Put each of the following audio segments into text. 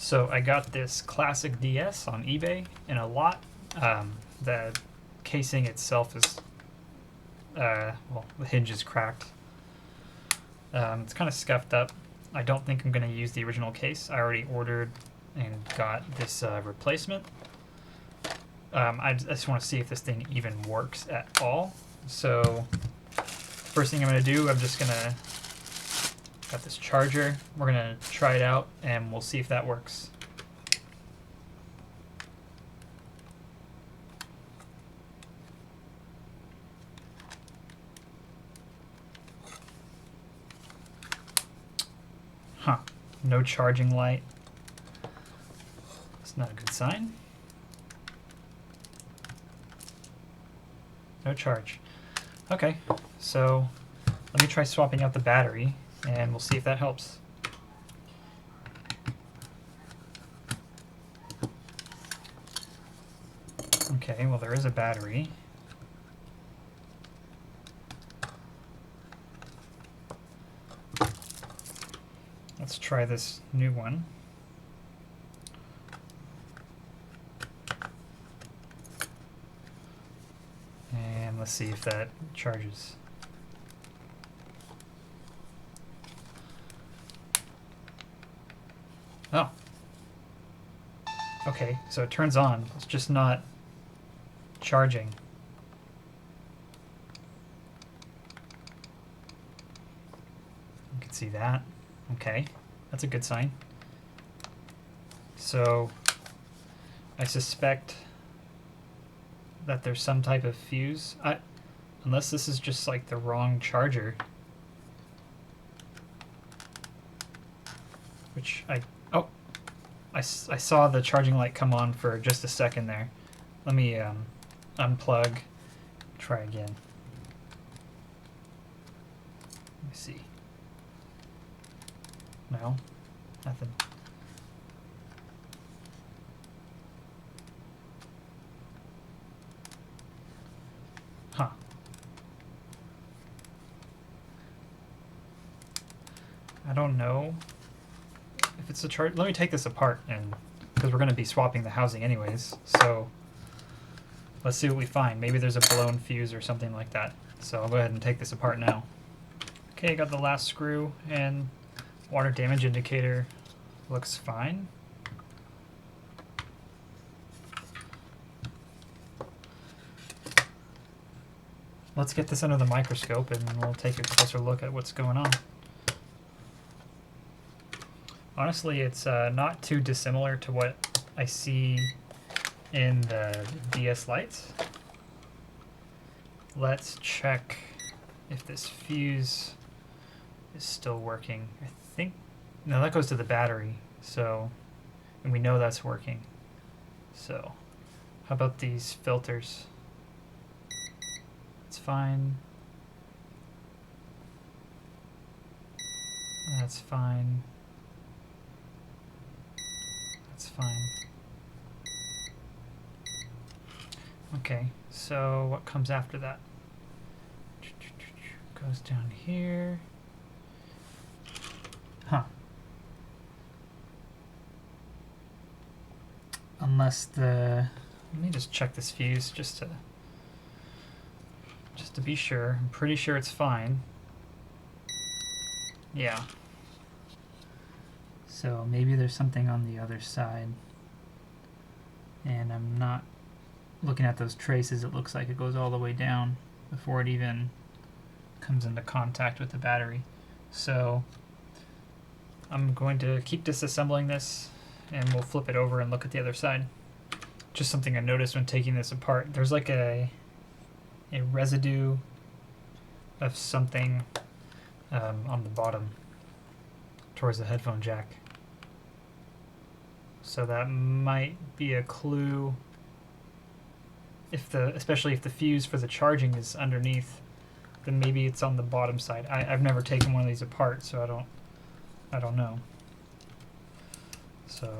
So I got this classic DS on eBay in a lot. The casing itself is, well, the hinge is cracked. It's kind of scuffed up. I don't think I'm going to use the original case. I already ordered and got this replacement. I just want to see if this thing even works at all. So first thing I'm going to do, I'm just going to got this charger. We're going to try it out and we'll see if that works. Huh, no charging light. That's not a good sign. No charge. Okay, so let me try swapping out the battery and we'll see if that helps. Okay, well there is a battery. Let's try this new one. And let's see if that charges. Oh. Okay, so it turns on. It's just not charging. You can see that. Okay, that's a good sign. So I suspect that there's some type of fuse. Unless this is just like the wrong charger. Which I saw the charging light come on for just a second there. Let me unplug, try again. Let me see. No, nothing. Huh. I don't know if it's a charge. Let me take this apart, and because we're going to be swapping the housing anyways, so let's see what we find. Maybe there's a blown fuse or something like that. So I'll go ahead and take this apart now. Okay, got the last screw, and water damage indicator looks fine. Let's get this under the microscope and we'll take a closer look at what's going on. Honestly, it's not too dissimilar to what I see in the DS lights. Let's check if this fuse is still working. I think, no, that goes to the battery, so, and we know that's working. So, how about these filters? It's fine. That's fine. That's fine. Okay, so what comes after that? Goes down here. Huh. Unless let me just check this fuse just to be sure. I'm pretty sure it's fine. Yeah. So maybe there's something on the other side. And I'm not looking at those traces. It looks like it goes all the way down before it even comes into contact with the battery. So I'm going to keep disassembling this and we'll flip it over and look at the other side. Just something I noticed when taking this apart. There's like a residue of something on the bottom towards the headphone jack. So that might be a clue, especially if the fuse for the charging is underneath, then maybe it's on the bottom side. I've never taken one of these apart, so I don't know. So,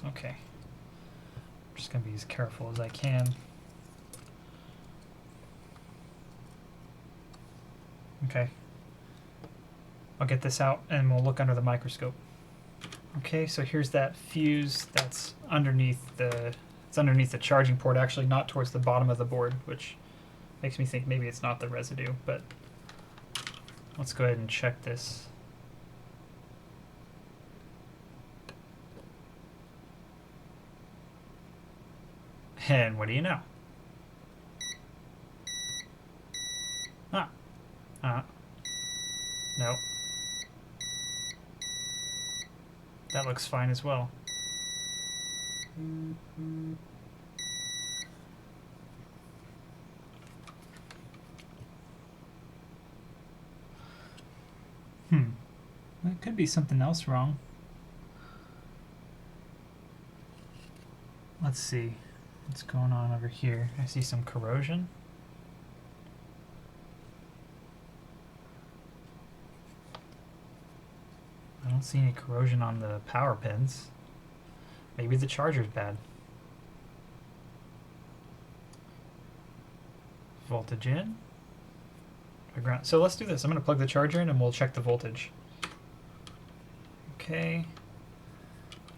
okay. I'm just gonna be as careful as I can. Okay. I'll get this out and we'll look under the microscope. Okay, so here's that fuse that's underneath the charging port, actually not towards the bottom of the board, which makes me think maybe it's not the residue, but let's go ahead and check this. And what do you know? Nope. That looks fine as well. That could be something else wrong. Let's see what's going on over here. I see some corrosion. I don't see any corrosion on the power pins. Maybe the charger's bad. Voltage in. Ground. So let's do this. I'm going to plug the charger in and we'll check the voltage. Okay.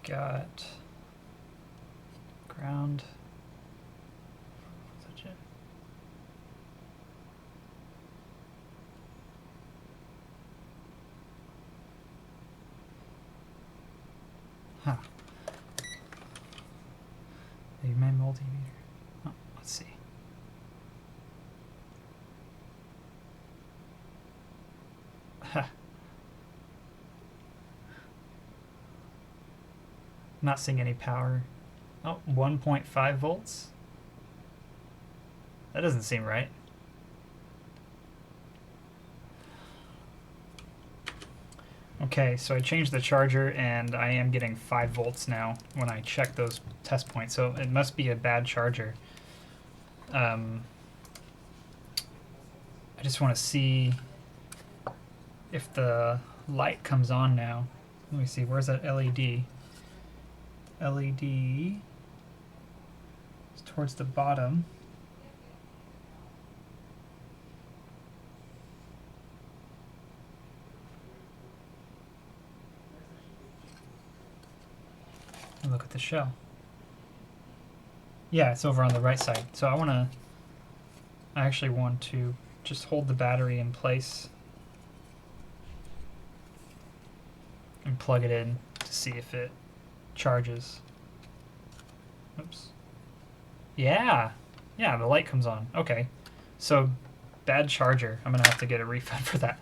Got ground. Voltage in. Huh. Maybe my multimeter. Oh, let's see. Huh. Not seeing any power. Oh, 1.5 volts? That doesn't seem right. Okay, so I changed the charger and I am getting 5 volts now when I check those test points, so it must be a bad charger. I just want to see if the light comes on now. Let me see, where's that LED? LED is towards the bottom. And look at the shell. Yeah, it's over on the right side. So I actually want to just hold the battery in place and plug it in to see if it charges. Oops. Yeah, the light comes on. Okay, so bad charger. I'm gonna have to get a refund for that.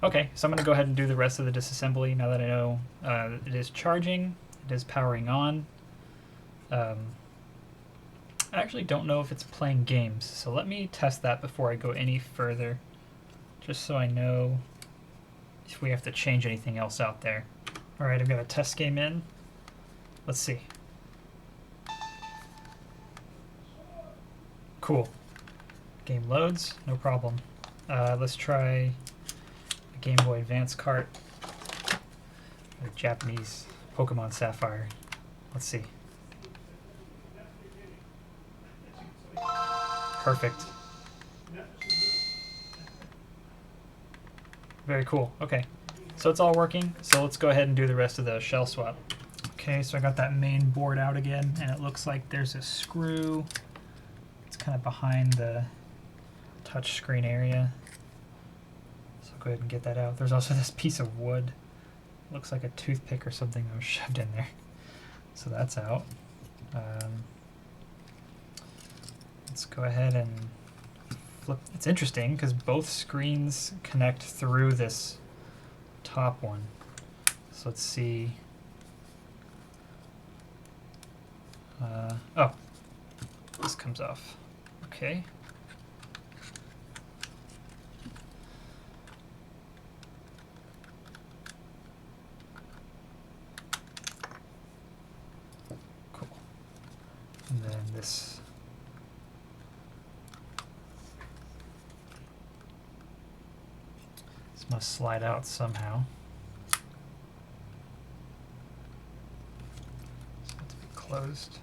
Okay, so I'm gonna go ahead and do the rest of the disassembly now that I know it is charging, it is powering on. I actually don't know if it's playing games, so let me test that before I go any further, just so I know if we have to change anything else out there. Alright, I've got a test game in. Let's see. Cool. Game loads, no problem. Let's try a Game Boy Advance cart. A Japanese Pokemon Sapphire. Let's see. Perfect. Very cool. Okay. So it's all working. So let's go ahead and do the rest of the shell swap. Okay, so I got that main board out again, and it looks like there's a screw. It's kind of behind the touch screen area. So go ahead and get that out. There's also this piece of wood. Looks like a toothpick or something that was shoved in there. So that's out. Let's go ahead and flip. It's interesting because both screens connect through this top one. So let's see. Oh, this comes off. Okay. Cool. And then this. This must slide out somehow. It's got to be closed.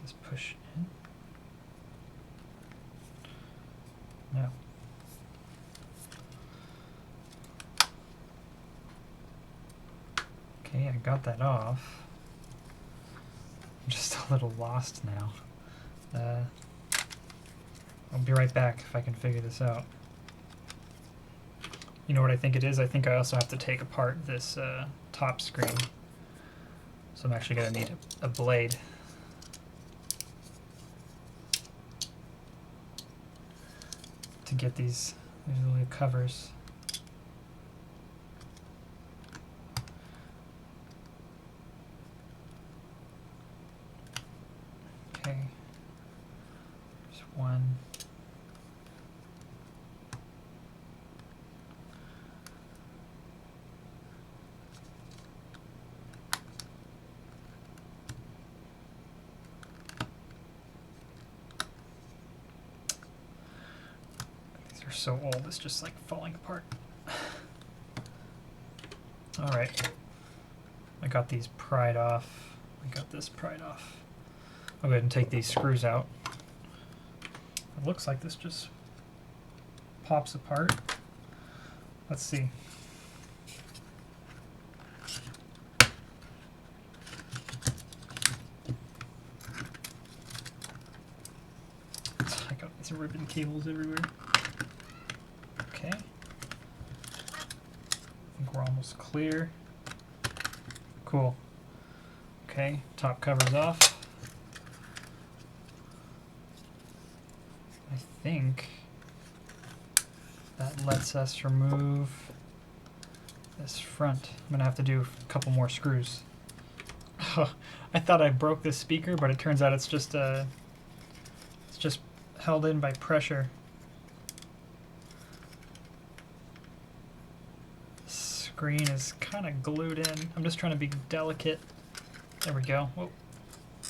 Just push in. No. got that off. I'm just a little lost now. I'll be right back if I can figure this out. You know what I think it is? I think I also have to take apart this top screen. So I'm actually going to need a blade. To get these little covers. Okay. There's one. So old, it's just like falling apart. Alright. I got these pried off. I got this pried off. I'll go ahead and take these screws out. It looks like this just pops apart. Let's see. I got these ribbon cables everywhere. Okay. I think we're almost clear. Cool. Okay, top cover's off. I think that lets us remove this front. I'm gonna have to do a couple more screws. I thought I broke this speaker, but it turns out it's just held in by pressure. Screen is kind of glued in. I'm just trying to be delicate. There we go. Whoa.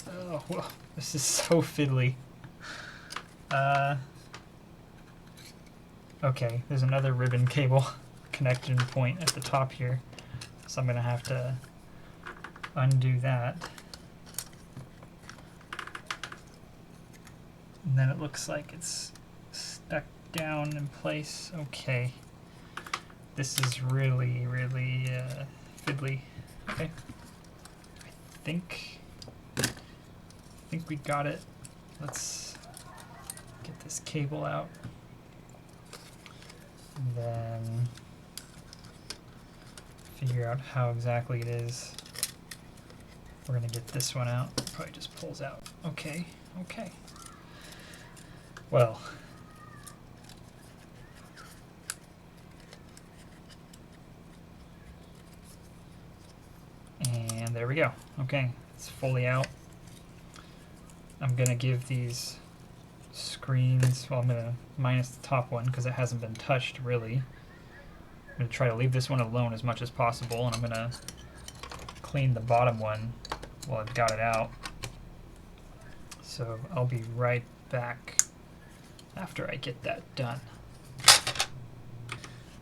Oh, whoa. This is so fiddly. Okay, there's another ribbon cable connection point at the top here, so I'm gonna have to undo that. And then it looks like it's stuck down in place. Okay. This is really, really fiddly. Okay. I think we got it. Let's get this cable out. And then figure out how exactly it is. We're gonna get this one out. It probably just pulls out. Okay, okay. Well. And there we go. Okay, it's fully out. I'm gonna give these screens, well, I'm gonna minus the top one because it hasn't been touched really. I'm gonna try to leave this one alone as much as possible, and I'm gonna clean the bottom one while I've got it out. So I'll be right back after I get that done.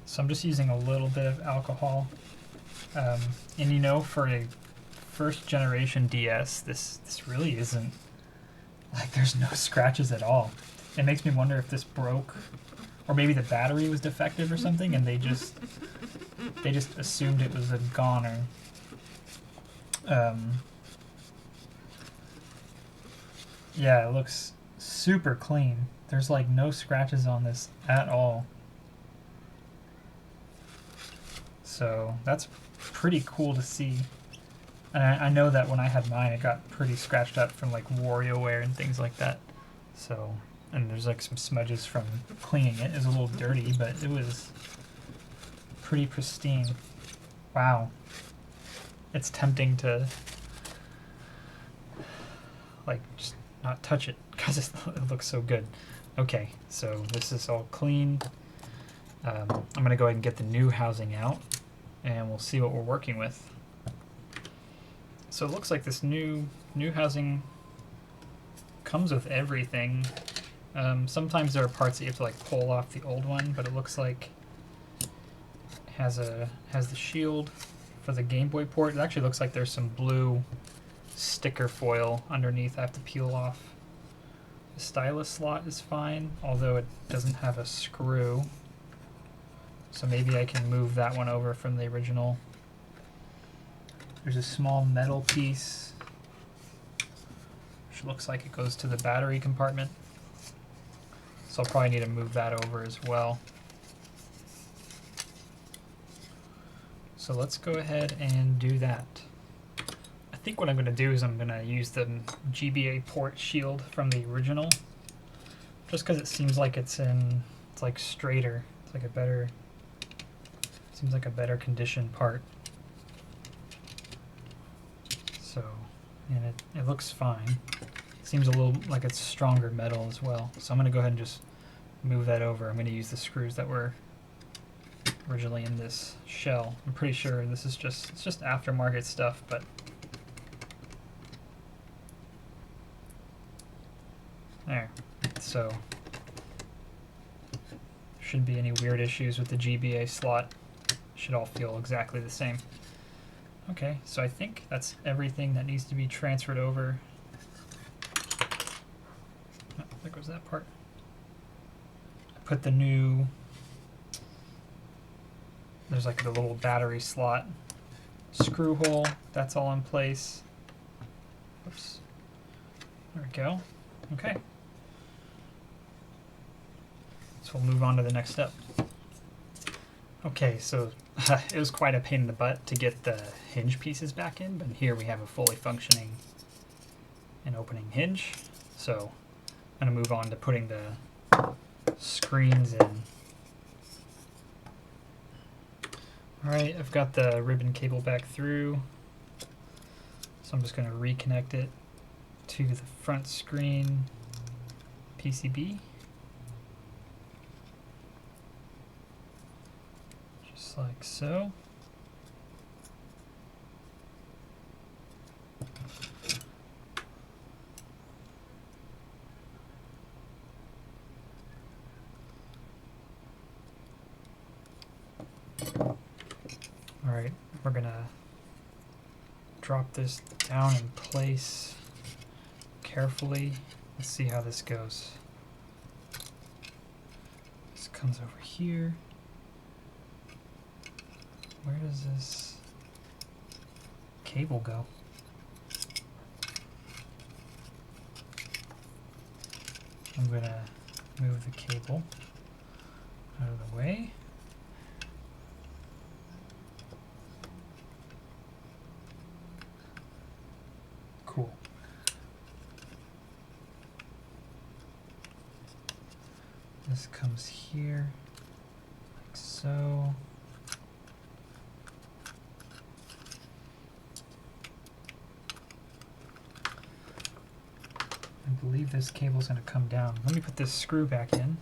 So I'm just using a little bit of alcohol. And you know, for a first generation DS, this really isn't, like, there's no scratches at all. It makes me wonder if this broke, or maybe the battery was defective or something, and they just assumed it was a goner. Yeah, it looks super clean. There's like no scratches on this at all. So that's pretty cool to see. And I know that when I had mine, it got pretty scratched up from like WarioWare and things like that. So, and there's like some smudges from cleaning it. It was a little dirty, but it was pretty pristine. Wow. It's tempting to like just not touch it because it looks so good. Okay, so this is all clean. I'm going to go ahead and get the new housing out, and we'll see what we're working with. So it looks like this new housing comes with everything. Sometimes there are parts that you have to like pull off the old one, but it looks like it has the shield for the Game Boy port. It actually looks like there's some blue sticker foil underneath I have to peel off. The stylus slot is fine, although it doesn't have a screw. So maybe I can move that one over from the original. There's a small metal piece which looks like it goes to the battery compartment. So I'll probably need to move that over as well. So let's go ahead and do that. I think what I'm going to do is I'm going to use the GBA port shield from the original, just because it seems like it's like straighter. It's like a better, seems like a better condition part. So, and it looks fine. It seems a little like it's stronger metal as well. So I'm going to go ahead and just move that over. I'm going to use the screws that were originally in this shell. I'm pretty sure this is it's just aftermarket stuff, but there. So shouldn't be any weird issues with the GBA slot. Should all feel exactly the same. Okay, so I think that's everything that needs to be transferred over. Oh, there goes that part. I put the new, there's like the little battery slot screw hole, that's all in place. Oops. There we go. Okay. So we'll move on to the next step. Okay, so it was quite a pain in the butt to get the hinge pieces back in, but here we have a fully functioning and opening hinge. So I'm going to move on to putting the screens in. Alright, I've got the ribbon cable back through, so I'm just going to reconnect it to the front screen PCB. Just like so. Alright, we're gonna drop this down in place carefully. Let's see how this goes. This comes over here. Where does this cable go? I'm gonna move the cable out of the way. Cool. This comes here, like so. I believe this cable's going to come down. Let me put this screw back in.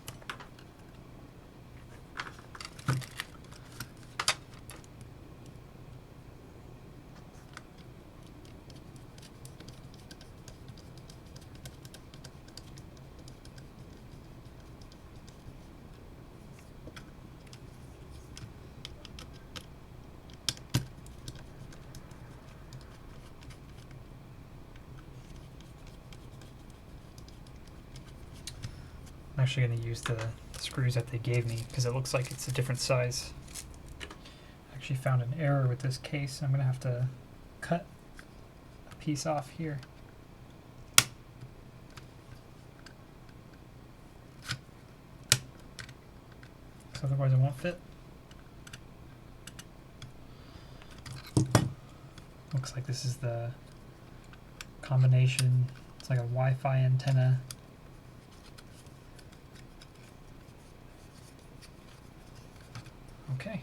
I'm actually going to use the screws that they gave me because it looks like it's a different size. I actually found an error with this case. I'm going to have to cut a piece off here. So otherwise it won't fit. Looks like this is the combination. It's like a Wi-Fi antenna. Okay.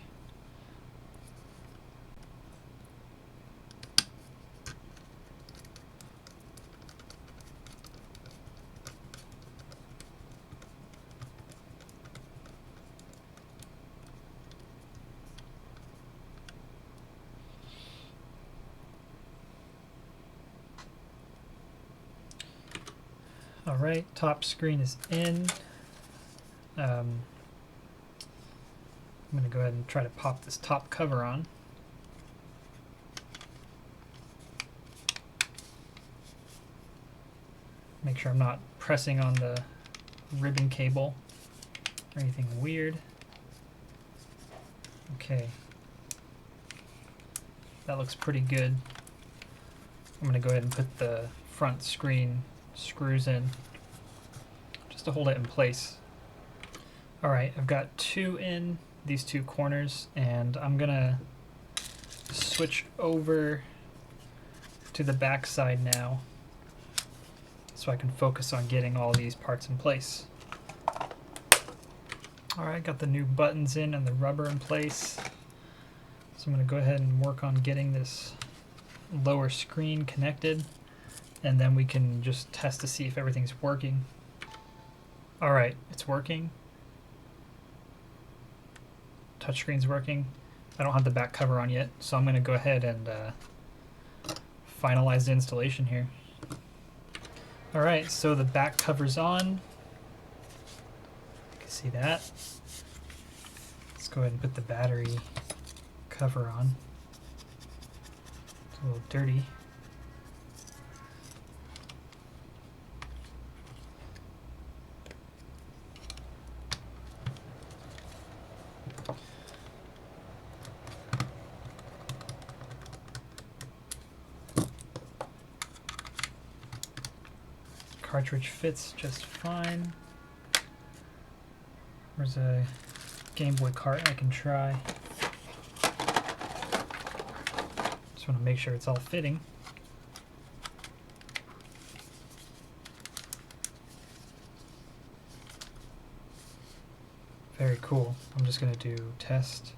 All right, top screen is in. I'm going to go ahead and try to pop this top cover on. Make sure I'm not pressing on the ribbon cable or anything weird. Okay. That looks pretty good. I'm going to go ahead and put the front screen screws in just to hold it in place. Alright, I've got two in these two corners, and I'm going to switch over to the back side now so I can focus on getting all these parts in place. Alright, got the new buttons in and the rubber in place. So I'm going to go ahead and work on getting this lower screen connected, and then we can just test to see if everything's working. Alright, it's working. Touchscreen's working. I don't have the back cover on yet, so I'm going to go ahead and finalize the installation here. Alright, so the back cover's on. You can see that. Let's go ahead and put the battery cover on. It's a little dirty. Cartridge fits just fine. There's a Game Boy cart I can try. Just want to make sure it's all fitting. Very cool. I'm just going to do test.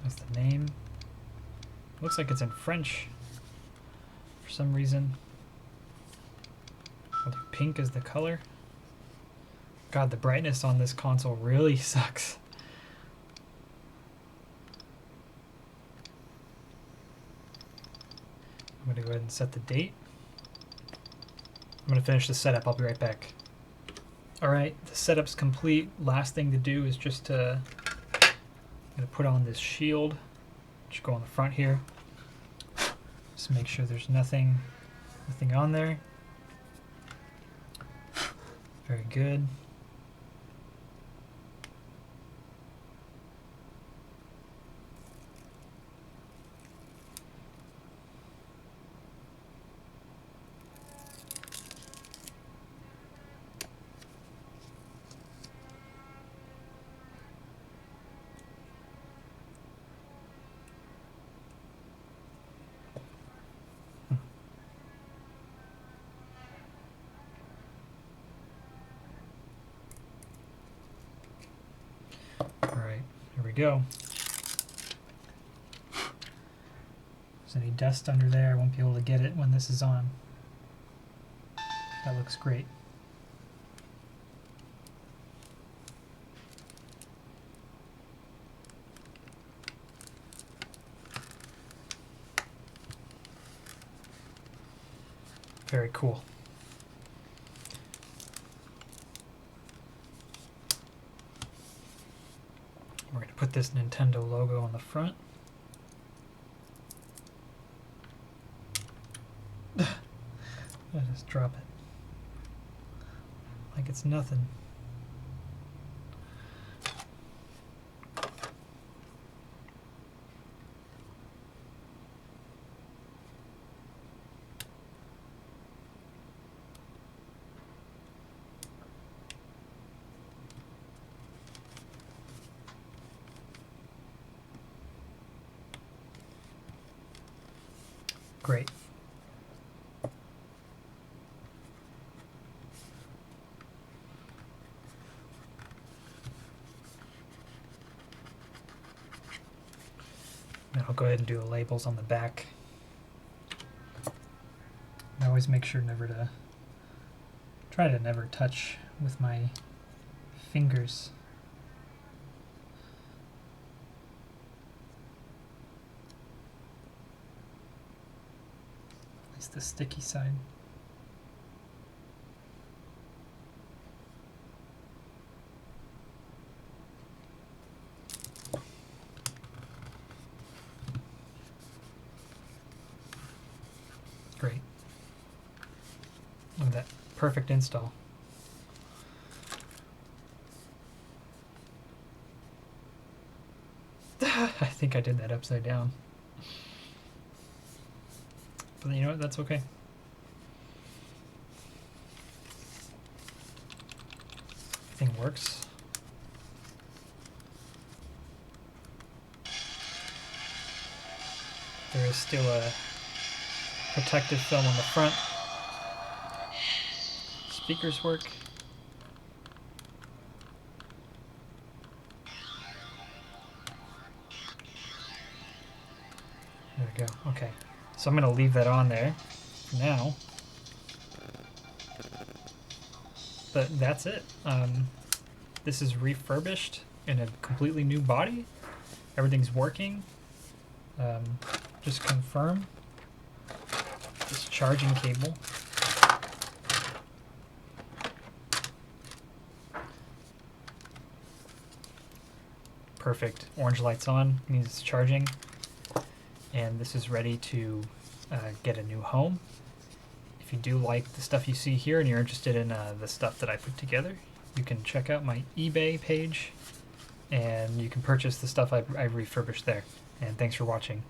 That's the name. Looks like it's in French for some reason. I think pink is the color. God, the brightness on this console really sucks. I'm going to go ahead and set the date. I'm going to finish the setup. I'll be right back. Alright, the setup's complete. Last thing to do is just to I'm going to put on this shield, which go on the front here. Just make sure there's nothing on there. Very good. Go. If there's any dust under there, I won't be able to get it when this is on. That looks great. Very cool. We're going to put this Nintendo logo on the front. I just drop it. Like it's nothing. Great. Then I'll go ahead and do the labels on the back. I always make sure try to never touch with my fingers. The sticky side. Great. Look at that. Perfect install. think I did that upside down. But you know what? That's okay. Everything works. There is still a protective film on the front. Speakers work. There we go. Okay. So I'm going to leave that on there for now. But that's it. This is refurbished in a completely new body. Everything's working. Just confirm this charging cable. Perfect. Orange light's on, means it's charging. And this is ready to get a new home. If you do like the stuff you see here and you're interested in the stuff that I put together, you can check out my eBay page and you can purchase the stuff I refurbished there. And thanks for watching.